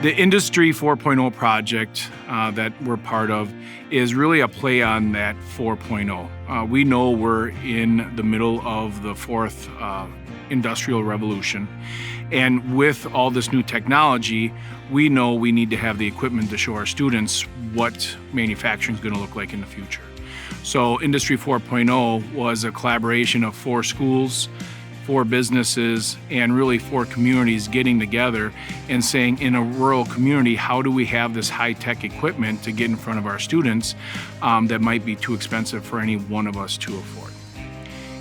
The Industry 4.0 project that we're part of is really a play on that 4.0. We know we're in the middle of the fourth industrial revolution. And with all this new technology, we know we need to have the equipment to show our students what manufacturing is going to look like in the future. So Industry 4.0 was a collaboration of 4 schools, 4 businesses, and really 4 communities getting together and saying, in a rural community, how do we have this high-tech equipment to get in front of our students that might be too expensive for any one of us to afford?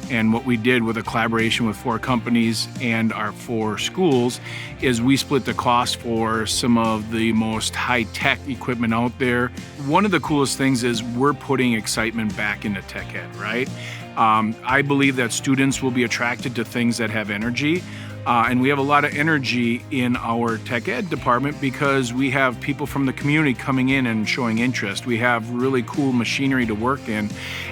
And what we did with a collaboration with 4 companies and our 4 schools is we split the cost for some of the most high-tech equipment out there. One of the coolest things is we're putting excitement back into tech ed, right? I believe that students will be attracted to things that have energy. And we have a lot of energy in our tech ed department because we have people from the community coming in and showing interest. We have really cool machinery to work in.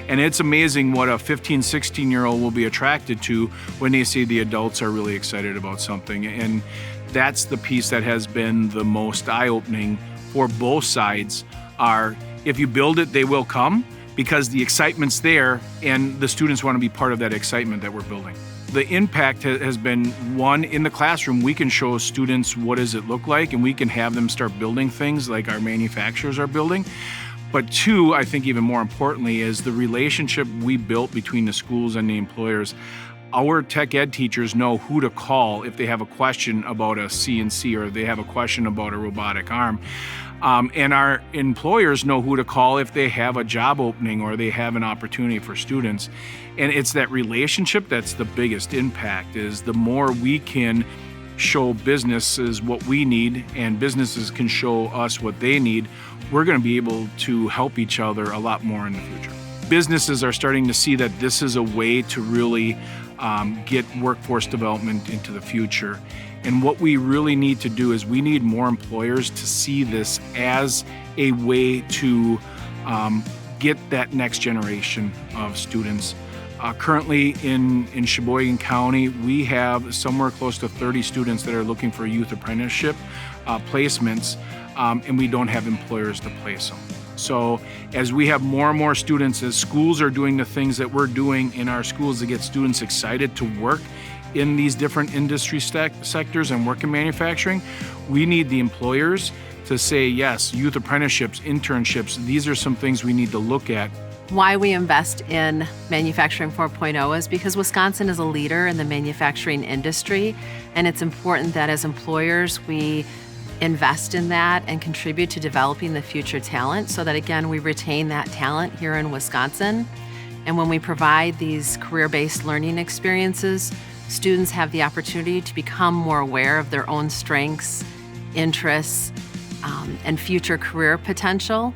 And it's amazing what a 15, 16-year-old will be attracted to when they see the adults are really excited about something. And that's the piece that has been the most eye-opening for both sides are, if you build it, they will come, because the excitement's there and the students want to be part of that excitement that we're building. The impact has been, one, in the classroom, we can show students what does it look like, and we can have them start building things like our manufacturers are building. But 2, I think even more importantly, is the relationship we built between the schools and the employers. Our tech ed teachers know who to call if they have a question about a CNC or they have a question about a robotic arm. And our employers know who to call if they have a job opening or they have an opportunity for students. And it's that relationship that's the biggest impact, is the more we can show businesses what we need and businesses can show us what they need, we're going to be able to help each other a lot more in the future. Businesses are starting to see that this is a way to really get workforce development into the future. And what we really need to do is we need more employers to see this as a way to get that next generation of students. Currently in Sheboygan County, we have somewhere close to 30 students that are looking for youth apprenticeship placements, and we don't have employers to place them. So as we have more and more students, as schools are doing the things that we're doing in our schools to get students excited to work in these different industry sectors and work in manufacturing, we need the employers to say, yes, youth apprenticeships, internships, these are some things we need to look at. Why we invest in Manufacturing 4.0 is because Wisconsin is a leader in the manufacturing industry, and it's important that as employers we invest in that and contribute to developing the future talent so that, again, we retain that talent here in Wisconsin. And when we provide these career-based learning experiences, students have the opportunity to become more aware of their own strengths, interests, and future career potential.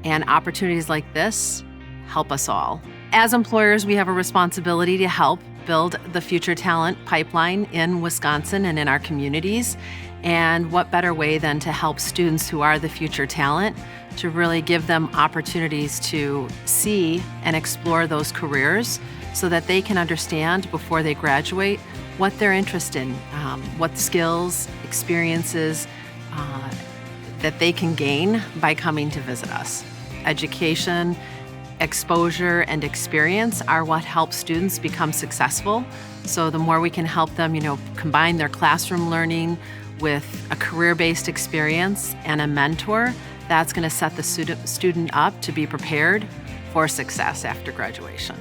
And opportunities like this help us all. As employers, we have a responsibility to help build the future talent pipeline in Wisconsin and in our communities. And what better way than to help students who are the future talent to really give them opportunities to see and explore those careers so that they can understand before they graduate what they're interested in, what skills, experiences that they can gain by coming to visit us. Education, exposure, and experience are what helps students become successful. So the more we can help them, combine their classroom learning with a career-based experience and a mentor, that's going to set the student up to be prepared for success after graduation.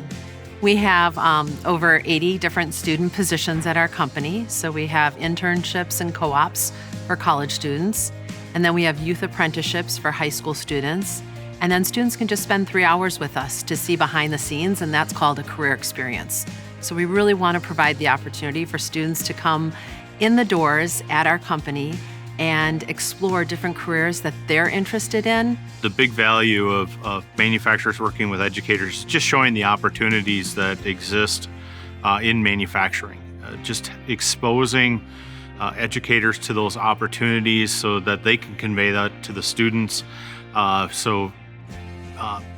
We have over 80 different student positions at our company. So we have internships and co-ops for college students. And then we have youth apprenticeships for high school students. And then students can just spend 3 hours with us to see behind the scenes, and that's called a career experience. So we really want to provide the opportunity for students to come in the doors at our company and explore different careers that they're interested in. The big value of manufacturers working with educators is just showing the opportunities that exist in manufacturing, just exposing educators to those opportunities so that they can convey that to the students. A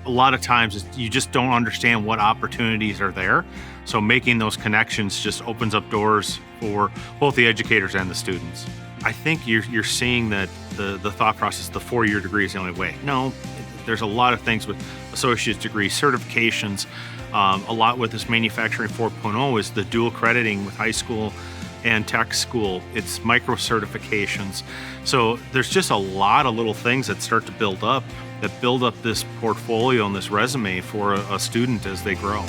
lot of times you just don't understand what opportunities are there So making those connections just opens up doors for both the educators and the students. I think you're seeing that the thought process, the 4-year degree is the only way. No, there's a lot of things with associate's degree, certifications. A lot with this Manufacturing 4.0 is the dual crediting with high school and tech school. It's micro certifications. So there's just a lot of little things that start to build up, that build up this portfolio and this resume for a student as they grow.